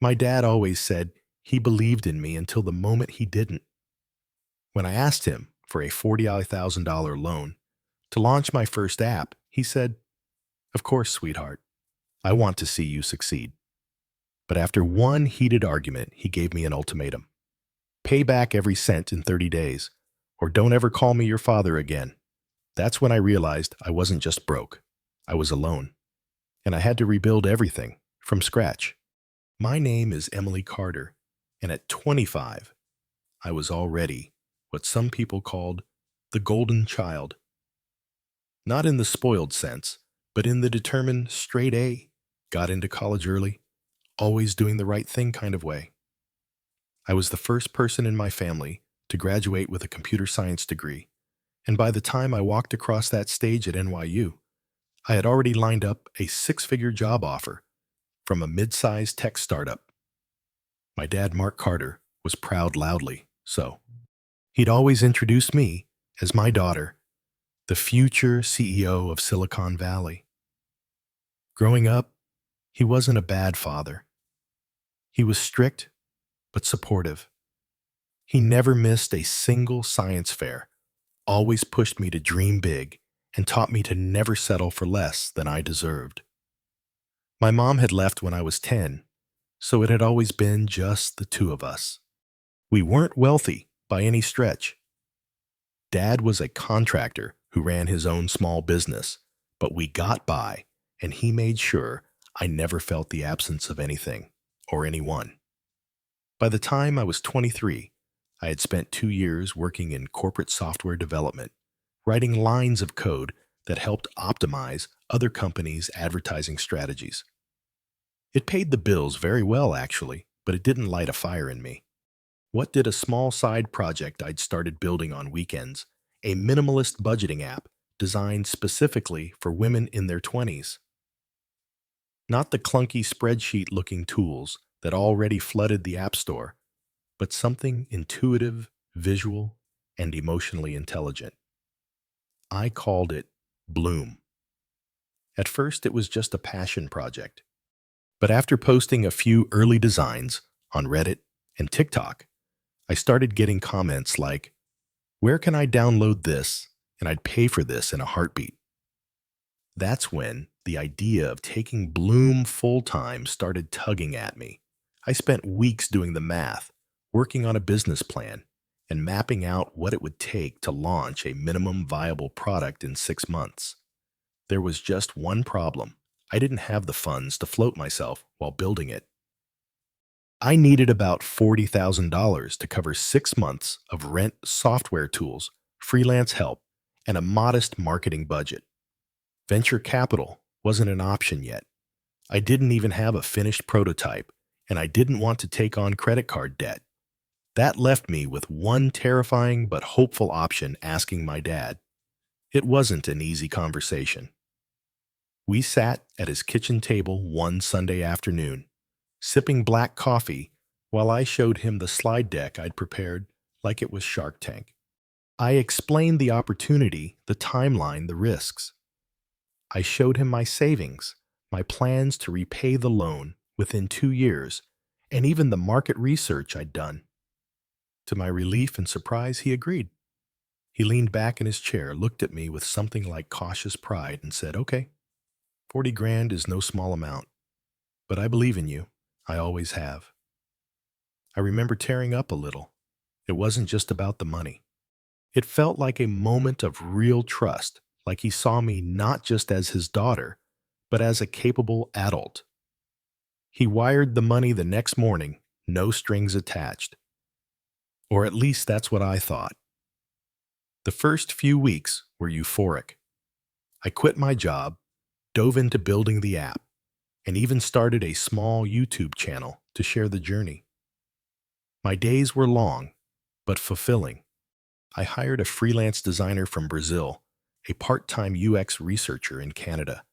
My dad always said he believed in me until the moment he didn't. When I asked him for a $40,000 loan to launch my first app, he said, "Of course, sweetheart, I want to see you succeed." But after one heated argument, he gave me an ultimatum: pay back every cent in 30 days, or don't ever call me your father again. That's when I realized I wasn't just broke, I was alone, and I had to rebuild everything from scratch. My name is Emily Carter, and at 25, I was already what some people called the golden child. Not in the spoiled sense, but in the determined straight A, got into college early, always doing the right thing kind of way. I was the first person in my family to graduate with a computer science degree, and by the time I walked across that stage at NYU, I had already lined up a six-figure job offer from a mid-sized tech startup. My dad, Mark Carter, was proud loudly, so he'd always introduced me as my daughter, the future CEO of Silicon Valley. Growing up, he wasn't a bad father. He was strict, but supportive. He never missed a single science fair, always pushed me to dream big, and taught me to never settle for less than I deserved. My mom had left when I was 10, so it had always been just the two of us. We weren't wealthy by any stretch. Dad was a contractor who ran his own small business, but we got by, and he made sure I never felt the absence of anything or anyone. By the time I was 23, I had spent 2 years working in corporate software development, writing lines of code that helped optimize other companies' advertising strategies. It paid the bills very well, actually, but it didn't light a fire in me. What did a small side project I'd started building on weekends, a minimalist budgeting app designed specifically for women in their 20s? Not the clunky spreadsheet-looking tools that already flooded the App Store, but something intuitive, visual, and emotionally intelligent. I called it Bloom. At first, it was just a passion project. But after posting a few early designs on Reddit and TikTok, I started getting comments like, "Where can I download this? And I'd pay for this in a heartbeat." That's when the idea of taking Bloom full-time started tugging at me. I spent weeks doing the math, working on a business plan, and mapping out what it would take to launch a minimum viable product in 6 months. There was just one problem. I didn't have the funds to float myself while building it. I needed about $40,000 to cover 6 months of rent, software tools, freelance help, and a modest marketing budget. Venture capital wasn't an option yet. I didn't even have a finished prototype, and I didn't want to take on credit card debt. That left me with one terrifying but hopeful option: asking my dad. It wasn't an easy conversation. We sat at his kitchen table one Sunday afternoon, sipping black coffee while I showed him the slide deck I'd prepared like it was Shark Tank. I explained the opportunity, the timeline, the risks. I showed him my savings, my plans to repay the loan within 2 years, and even the market research I'd done. To my relief and surprise, he agreed. He leaned back in his chair, looked at me with something like cautious pride, and said, "Okay, 40 grand is no small amount, but I believe in you. I always have." I remember tearing up a little. It wasn't just about the money. It felt like a moment of real trust, like he saw me not just as his daughter, but as a capable adult. He wired the money the next morning, no strings attached. Or at least that's what I thought. The first few weeks were euphoric. I quit my job, dove into building the app, and even started a small YouTube channel to share the journey. My days were long, but fulfilling. I hired a freelance designer from Brazil, a part-time UX researcher in Canada,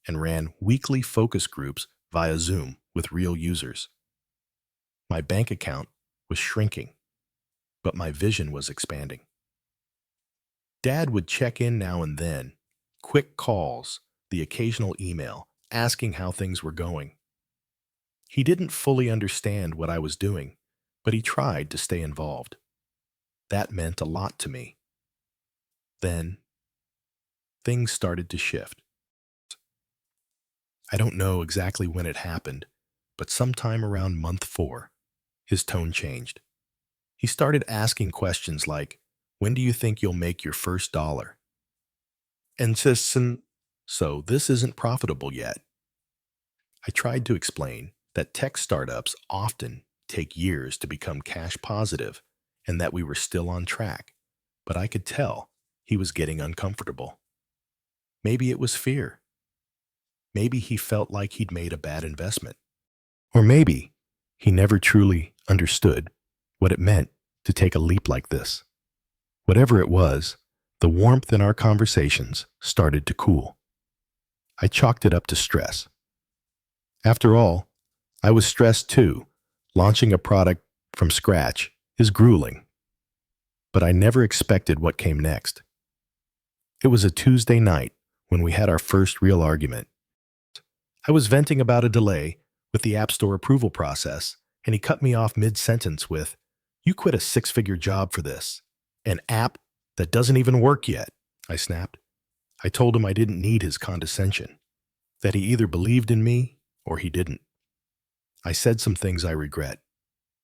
and ran weekly focus groups via Zoom with real users. My bank account was shrinking, but my vision was expanding. Dad would check in now and then, quick calls, the occasional email, asking how things were going. He didn't fully understand what I was doing, but he tried to stay involved. That meant a lot to me. Then, things started to shift. I don't know exactly when it happened, but sometime around month 4, his tone changed. He started asking questions like, "When do you think you'll make your first dollar?" And so this isn't profitable yet. I tried to explain that tech startups often take years to become cash positive and that we were still on track, but I could tell he was getting uncomfortable. Maybe it was fear. Maybe he felt like he'd made a bad investment. Or maybe he never truly understood what it meant to take a leap like this. Whatever it was, the warmth in our conversations started to cool. I chalked it up to stress. After all, I was stressed too. Launching a product from scratch is grueling. But I never expected what came next. It was a Tuesday night when we had our first real argument. I was venting about a delay with the App Store approval process, and he cut me off mid-sentence with, "You quit a 6-figure job for this. An app that doesn't even work yet," I snapped. I told him I didn't need his condescension, that he either believed in me or he didn't. I said some things I regret.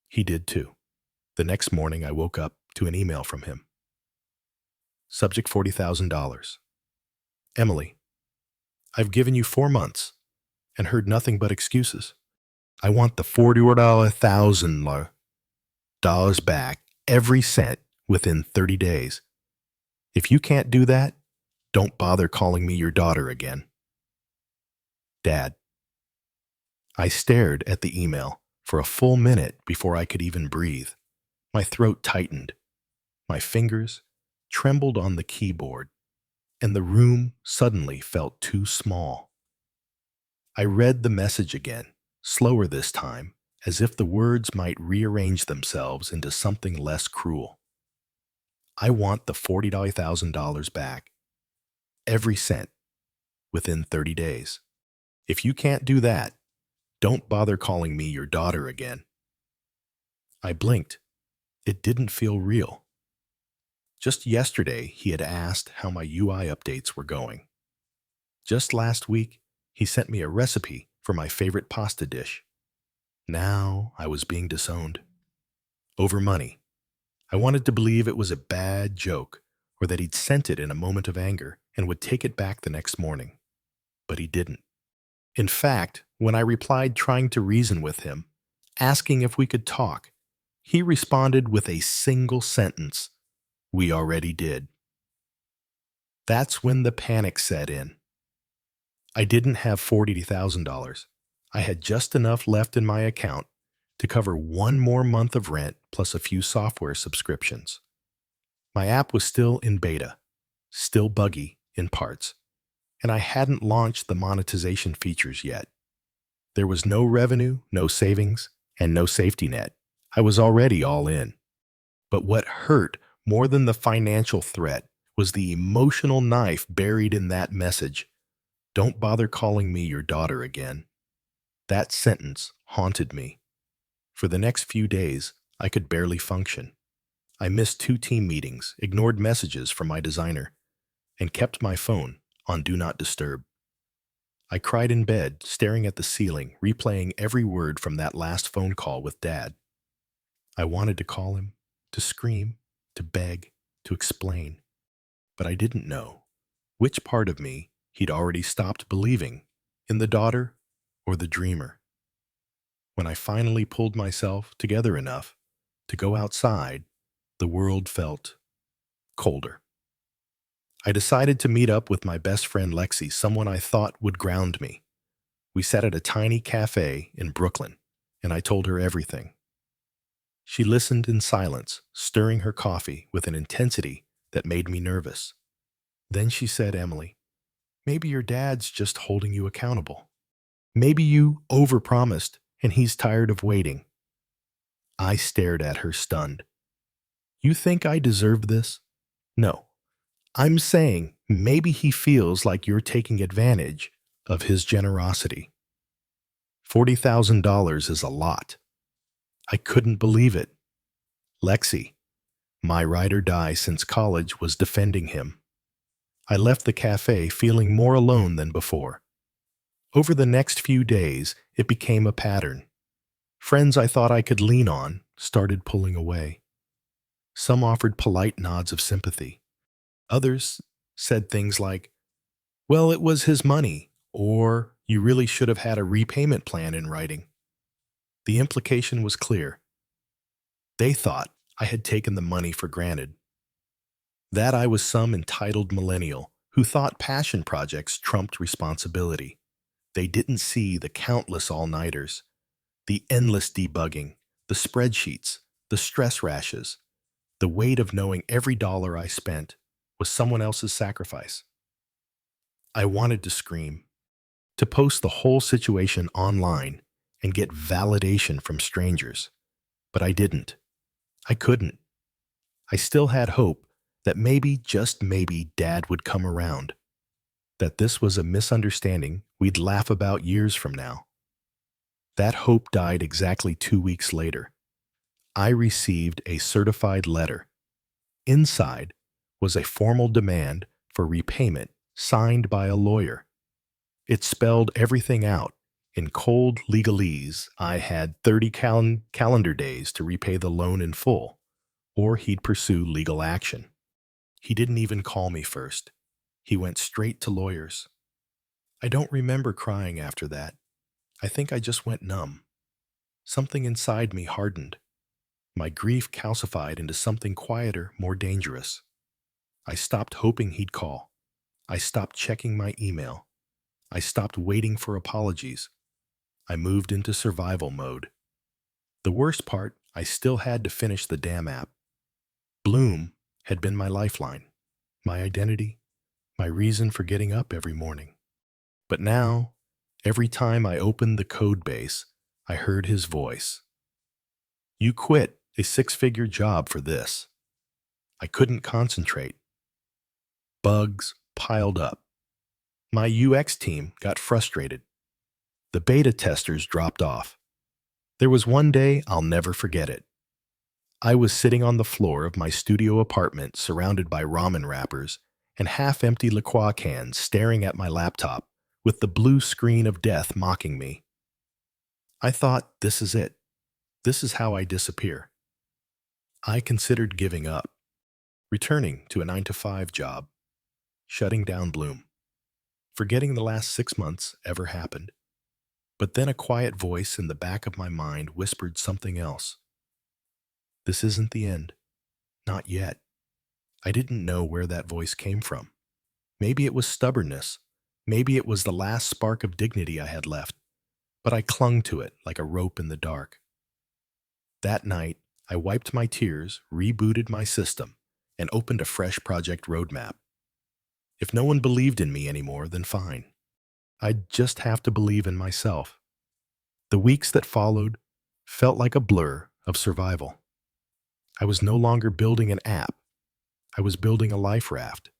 He did too. The next morning, I woke up to an email from him. Subject $40,000. Emily, I've given you 4 months and heard nothing but excuses. I want the $40,000 back, every cent, within 30 days. If you can't do that, don't bother calling me your daughter again. Dad. I stared at the email for a full minute before I could even breathe. My throat tightened. My fingers trembled on the keyboard, and the room suddenly felt too small. I read the message again, slower this time, as if the words might rearrange themselves into something less cruel. I want the $40,000 back, every cent, within 30 days. If you can't do that, don't bother calling me your daughter again. I blinked. It didn't feel real. Just yesterday, he had asked how my UI updates were going. Just last week, he sent me a recipe for my favorite pasta dish. Now I was being disowned. Over money. I wanted to believe it was a bad joke, or that he'd sent it in a moment of anger and would take it back the next morning. But he didn't. In fact, when I replied trying to reason with him, asking if we could talk, he responded with a single sentence, "We already did." That's when the panic set in. I didn't have $40,000. I had just enough left in my account to cover 1 more month of rent plus a few software subscriptions. My app was still in beta, still buggy in parts, and I hadn't launched the monetization features yet. There was no revenue, no savings, and no safety net. I was already all in. But what hurt more than the financial threat was the emotional knife buried in that message. Don't bother calling me your daughter again. That sentence haunted me. For the next few days, I could barely function. I missed 2 team meetings, ignored messages from my designer, and kept my phone on Do Not Disturb. I cried in bed, staring at the ceiling, replaying every word from that last phone call with Dad. I wanted to call him, to scream, to beg, to explain, but I didn't know which part of me he'd already stopped believing, in the daughter or the dreamer. When I finally pulled myself together enough to go outside, the world felt colder. I decided to meet up with my best friend Lexi, someone I thought would ground me. We sat at a tiny cafe in Brooklyn, and I told her everything. She listened in silence, stirring her coffee with an intensity that made me nervous. Then she said, "Emily, maybe your dad's just holding you accountable. Maybe you overpromised and he's tired of waiting." I stared at her, stunned. "You think I deserve this?" "No. I'm saying maybe he feels like you're taking advantage of his generosity." $40,000 is a lot. I couldn't believe it. Lexi, my ride or die since college, was defending him. I left the cafe feeling more alone than before. Over the next few days, it became a pattern. Friends I thought I could lean on started pulling away. Some offered polite nods of sympathy. Others said things like, "Well, it was his money," or "You really should have had a repayment plan in writing." The implication was clear. They thought I had taken the money for granted, that I was some entitled millennial who thought passion projects trumped responsibility. They didn't see the countless all-nighters, the endless debugging, the spreadsheets, the stress rashes, the weight of knowing every dollar I spent was someone else's sacrifice. I wanted to scream, to post the whole situation online and get validation from strangers, but I didn't. I couldn't. I still had hope that maybe, just maybe, Dad would come around, that this was a misunderstanding we'd laugh about years from now. That hope died exactly 2 weeks later. I received a certified letter. Inside was a formal demand for repayment signed by a lawyer. It spelled everything out. In cold legalese, I had 30 calendar days to repay the loan in full, or he'd pursue legal action. He didn't even call me first. He went straight to lawyers. I don't remember crying after that. I think I just went numb. Something inside me hardened. My grief calcified into something quieter, more dangerous. I stopped hoping he'd call. I stopped checking my email. I stopped waiting for apologies. I moved into survival mode. The worst part, I still had to finish the damn app. Bloom had been my lifeline, my identity, my reason for getting up every morning. But now, every time I opened the code base, I heard his voice. "You quit a six-figure job for this." I couldn't concentrate. Bugs piled up. My UX team got frustrated. The beta testers dropped off. There was one day I'll never forget it. I was sitting on the floor of my studio apartment surrounded by ramen wrappers and half-empty La Croix cans staring at my laptop with the blue screen of death mocking me. I thought, this is it. This is how I disappear. I considered giving up, returning to a 9-to-5 job, shutting down Bloom, forgetting the last 6 months ever happened. But then a quiet voice in the back of my mind whispered something else. This isn't the end. Not yet. I didn't know where that voice came from. Maybe it was stubbornness. Maybe it was the last spark of dignity I had left. But I clung to it like a rope in the dark. That night, I wiped my tears, rebooted my system, and opened a fresh project roadmap. If no one believed in me anymore, then fine. I'd just have to believe in myself. The weeks that followed felt like a blur of survival. I was no longer building an app. I was building a life raft.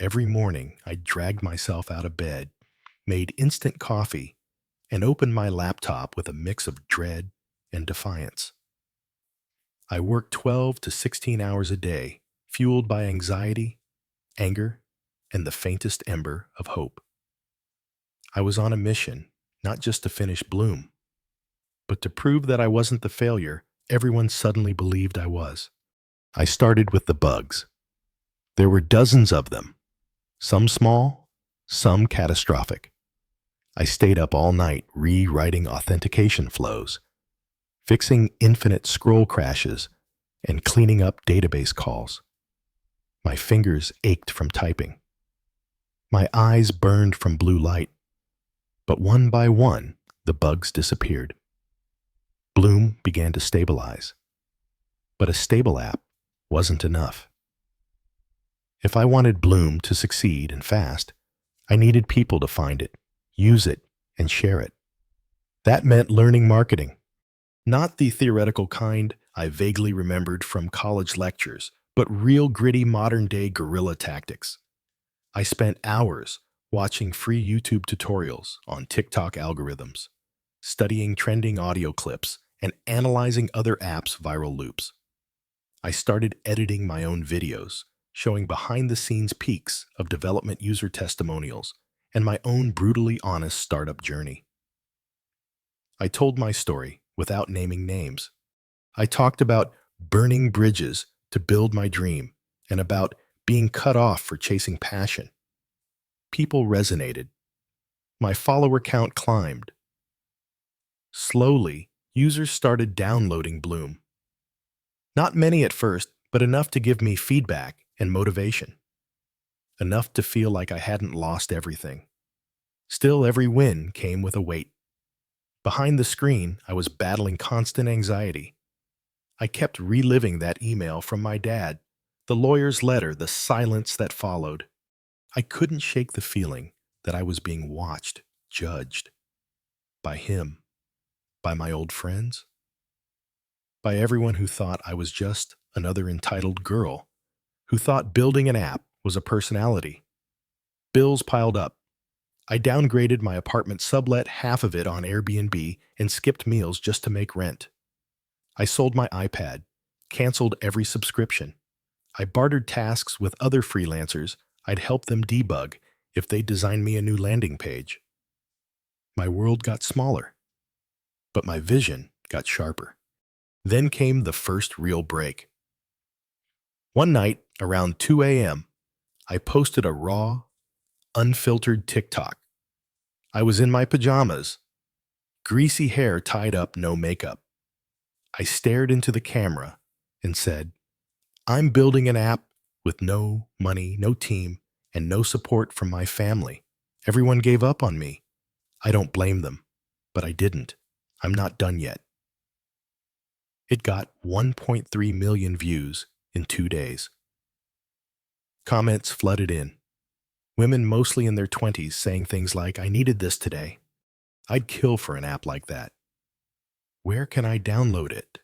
Every morning, I dragged myself out of bed, made instant coffee, and opened my laptop with a mix of dread and defiance. I worked 12 to 16 hours a day, fueled by anxiety, anger, and the faintest ember of hope. I was on a mission, not just to finish Bloom, but to prove that I wasn't the failure everyone suddenly believed I was. I started with the bugs. There were dozens of them, some small, some catastrophic. I stayed up all night rewriting authentication flows, fixing infinite scroll crashes, and cleaning up database calls. My fingers ached from typing. My eyes burned from blue light. But one by one, the bugs disappeared. Bloom began to stabilize. But a stable app wasn't enough. If I wanted Bloom to succeed and fast, I needed people to find it, use it, and share it. That meant learning marketing. Not the theoretical kind I vaguely remembered from college lectures, but real gritty modern-day guerrilla tactics. I spent hours watching free YouTube tutorials on TikTok algorithms, studying trending audio clips, and analyzing other apps' viral loops. I started editing my own videos, showing behind-the-scenes peeks of development user testimonials and my own brutally honest startup journey. I told my story without naming names. I talked about burning bridges to build my dream and about being cut off for chasing passion. People resonated. My follower count climbed. Slowly, users started downloading Bloom. Not many at first, but enough to give me feedback and motivation. Enough to feel like I hadn't lost everything. Still, every win came with a weight. Behind the screen, I was battling constant anxiety. I kept reliving that email from my dad, the lawyer's letter, the silence that followed. I couldn't shake the feeling that I was being watched, judged. By him, by my old friends, by everyone who thought I was just another entitled girl, who thought building an app was a personality. Bills piled up. I downgraded my apartment, sublet half of it on Airbnb, and skipped meals just to make rent. I sold my iPad, canceled every subscription. I bartered tasks with other freelancers. I'd help them debug if they designed me a new landing page. My world got smaller, but my vision got sharper. Then came the first real break. One night, around 2 a.m., I posted a raw, unfiltered TikTok. I was in my pajamas, greasy hair tied up, no makeup. I stared into the camera and said, I'm building an app with no money, no team, and no support from my family. Everyone gave up on me. I don't blame them, but I didn't. I'm not done yet. It got 1.3 million views in 2 days. Comments flooded in. Women mostly in their 20s saying things like, I needed this today. I'd kill for an app like that. Where can I download it?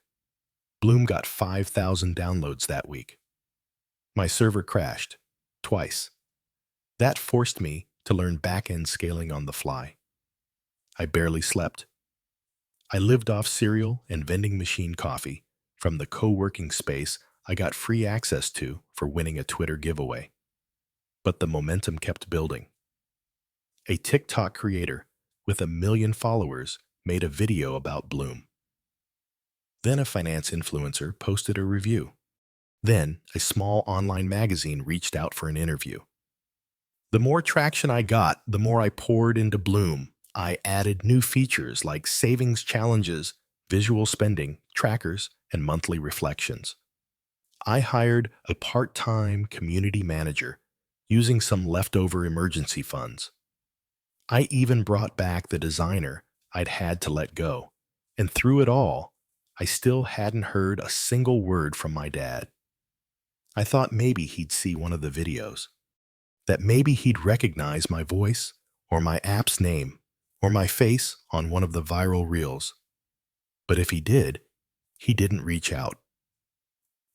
Bloom got 5,000 downloads that week. My server crashed twice. That forced me to learn back-end scaling on the fly. I barely slept. I lived off cereal and vending machine coffee from the co-working space I got free access to for winning a Twitter giveaway. But the momentum kept building. A TikTok creator with 1 million followers made a video about Bloom. Then a finance influencer posted a review. Then a small online magazine reached out for an interview. The more traction I got, the more I poured into Bloom. I added new features like savings challenges, visual spending, trackers, and monthly reflections. I hired a part-time community manager using some leftover emergency funds. I even brought back the designer I'd had to let go. And through it all, I still hadn't heard a single word from my dad. I thought maybe he'd see one of the videos, that maybe he'd recognize my voice or my app's name or my face on one of the viral reels. But if he did, he didn't reach out.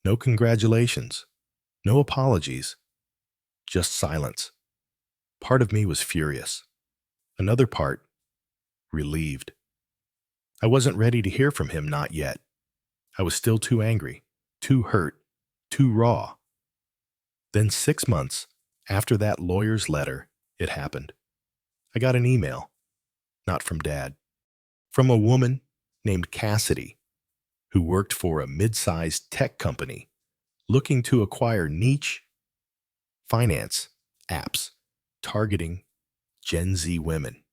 No congratulations, no apologies, just silence. Part of me was furious. Another part, relieved. I wasn't ready to hear from him, not yet. I was still too angry, too hurt, too raw. Then 6 months after that lawyer's letter, it happened. I got an email, not from Dad, from a woman named Cassidy, who worked for a mid-sized tech company looking to acquire niche finance apps targeting Gen Z women.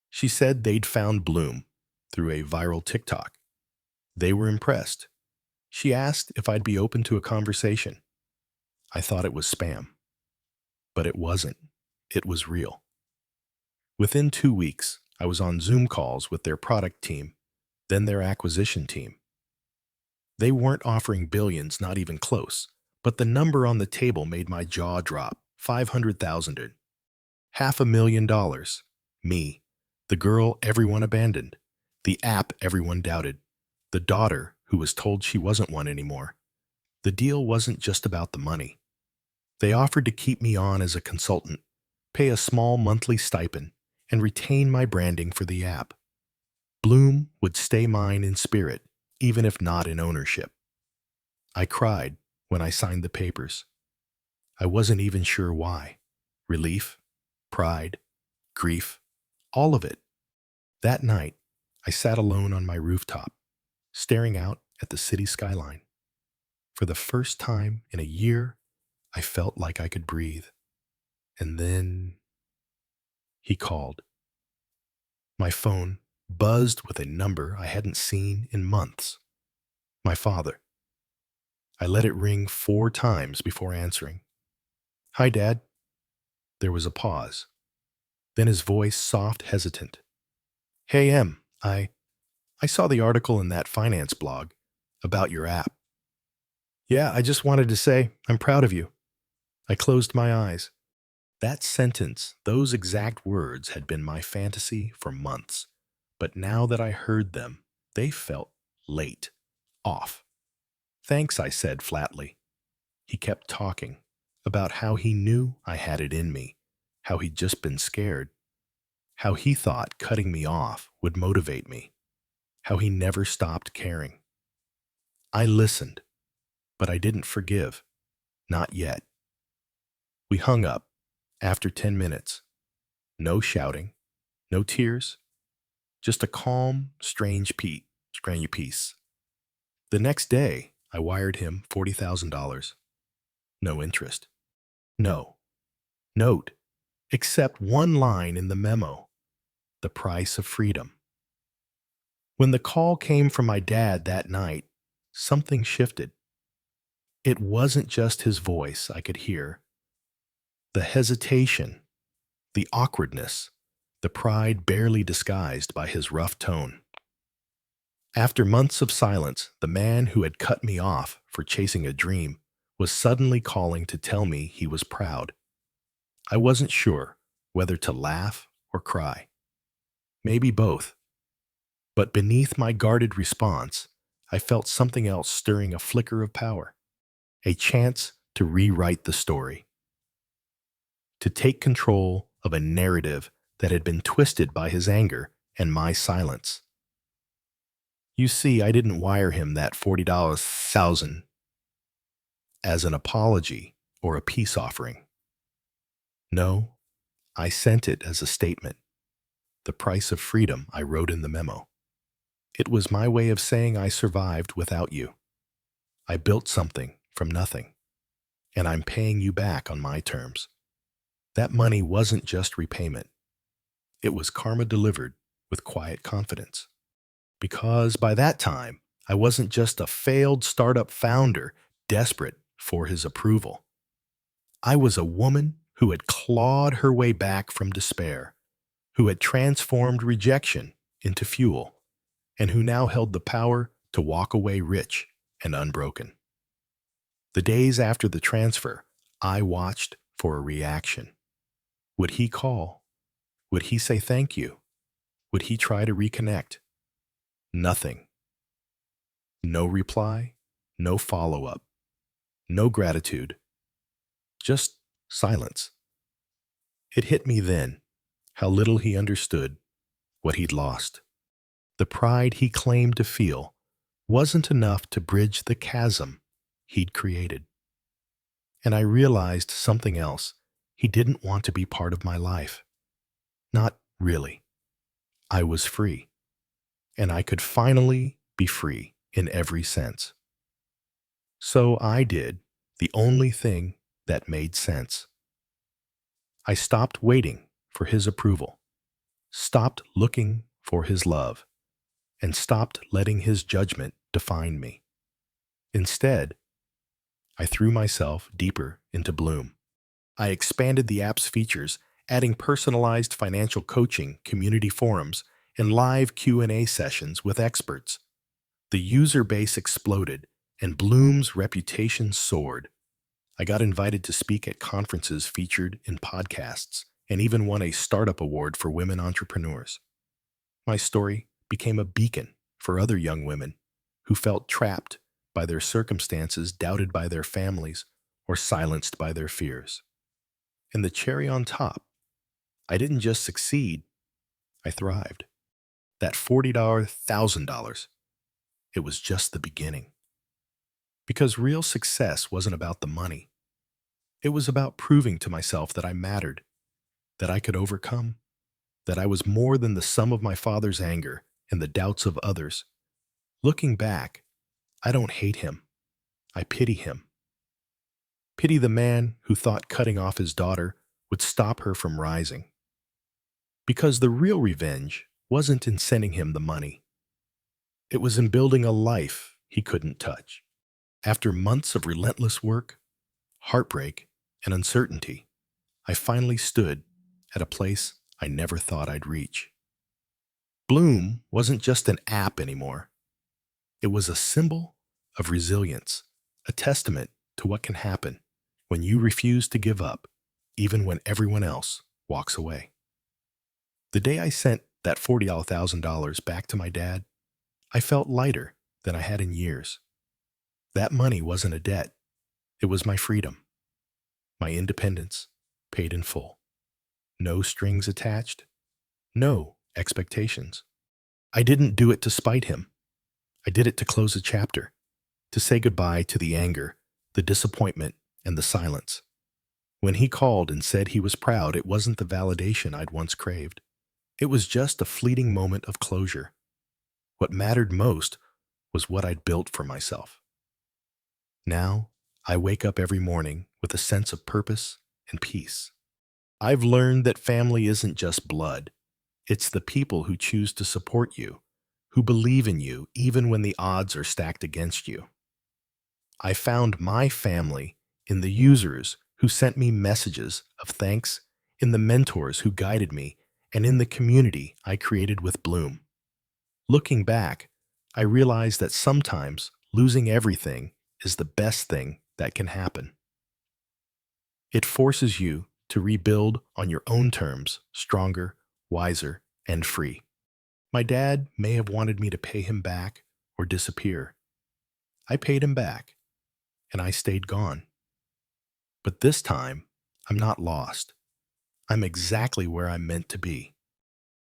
She said they'd found Bloom through a viral TikTok. They were impressed. She asked if I'd be open to a conversation. I thought it was spam. But it wasn't. It was real. Within 2 weeks, I was on Zoom calls with their product team, then their acquisition team. They weren't offering billions, not even close, but the number on the table made my jaw drop. 500,000. $500,000. Me, the girl everyone abandoned, the app everyone doubted, the daughter who was told she wasn't one anymore. The deal wasn't just about the money. They offered to keep me on as a consultant, pay a small monthly stipend, and retain my branding for the app. Bloom would stay mine in spirit, even if not in ownership. I cried when I signed the papers. I wasn't even sure why. Relief, pride, grief, all of it. That night, I sat alone on my rooftop, staring out at the city skyline. For the first time in a year, I felt like I could breathe. And then he called. My phone buzzed with a number I hadn't seen in months. My father. I let it ring 4 times before answering. "Hi, Dad." There was a pause. Then his voice soft, hesitant. "Hey, Em, I saw the article in that finance blog about your app. Yeah, I just wanted to say I'm proud of you." I closed my eyes. That sentence, those exact words, had been my fantasy for months. But now that I heard them, they felt late, off. "Thanks," I said flatly. He kept talking about how he knew I had it in me, how he'd just been scared, how he thought cutting me off would motivate me, how he never stopped caring. I listened, but I didn't forgive. Not yet. We hung up after 10 minutes. No shouting, no tears, just a calm, strange peace. The next day, I wired him $40,000. No interest. No. Note. Except one line in the memo. The price of freedom. When the call came from my dad that night, something shifted. It wasn't just his voice I could hear. The hesitation, the awkwardness, the pride barely disguised by his rough tone. After months of silence, the man who had cut me off for chasing a dream was suddenly calling to tell me he was proud. I wasn't sure whether to laugh or cry. Maybe both. But beneath my guarded response, I felt something else stirring a flicker of power. A chance to rewrite the story. To take control of a narrative that had been twisted by his anger and my silence. You see, I didn't wire him that $40,000 as an apology or a peace offering. No, I sent it as a statement. The price of freedom I wrote in the memo. It was my way of saying I survived without you. I built something from nothing, and I'm paying you back on my terms. That money wasn't just repayment. It was karma delivered with quiet confidence. Because by that time, I wasn't just a failed startup founder desperate for his approval. I was a woman who had clawed her way back from despair, who had transformed rejection into fuel, and who now held the power to walk away rich and unbroken. The days after the transfer, I watched for a reaction. Would he call? Would he say thank you? Would he try to reconnect? Nothing. No reply, no follow-up, no gratitude, just silence. It hit me then, how little he understood what he'd lost. The pride he claimed to feel wasn't enough to bridge the chasm he'd created. And I realized something else. He didn't want to be part of my life. Not really. I was free. And I could finally be free in every sense. So I did the only thing that made sense. I stopped waiting for his approval, stopped looking for his love, and stopped letting his judgment define me. Instead, I threw myself deeper into Bloom. I expanded the app's features, adding personalized financial coaching, community forums, and live Q&A sessions with experts. The user base exploded, and Bloom's reputation soared. I got invited to speak at conferences featured in podcasts, and even won a startup award for women entrepreneurs. My story became a beacon for other young women who felt trapped by their circumstances, doubted by their families, or silenced by their fears. And the cherry on top, I didn't just succeed, I thrived. that $40, $1,000, it was just the beginning. Because real success wasn't about the money. It was about proving to myself that I mattered, that I could overcome, that I was more than the sum of my father's anger and the doubts of others. Looking back, I don't hate him. I pity him. Pity the man who thought cutting off his daughter would stop her from rising. Because the real revenge wasn't in sending him the money. It was in building a life he couldn't touch. After months of relentless work, heartbreak, and uncertainty, I finally stood at a place I never thought I'd reach. Bloom wasn't just an app anymore. It was a symbol of resilience, a testament to what can happen when you refuse to give up, even when everyone else walks away. The day I sent that $40,000 back to my dad, I felt lighter than I had in years. That money wasn't a debt. It was my freedom, my independence, paid in full. No strings attached, no expectations. I didn't do it to spite him. I did it to close a chapter, to say goodbye to the anger, the disappointment, and the silence. When he called and said he was proud, it wasn't the validation I'd once craved. It was just a fleeting moment of closure. What mattered most was what I'd built for myself. Now, I wake up every morning with a sense of purpose and peace. I've learned that family isn't just blood. It's the people who choose to support you, who believe in you even when the odds are stacked against you. I found my family in the users who sent me messages of thanks, in the mentors who guided me, and in the community I created with Bloom. Looking back, I realized that sometimes losing everything is the best thing that can happen. It forces you to rebuild on your own terms, stronger, wiser, and free. My dad may have wanted me to pay him back or disappear. I paid him back, and I stayed gone. But this time, I'm not lost. I'm exactly where I'm meant to be.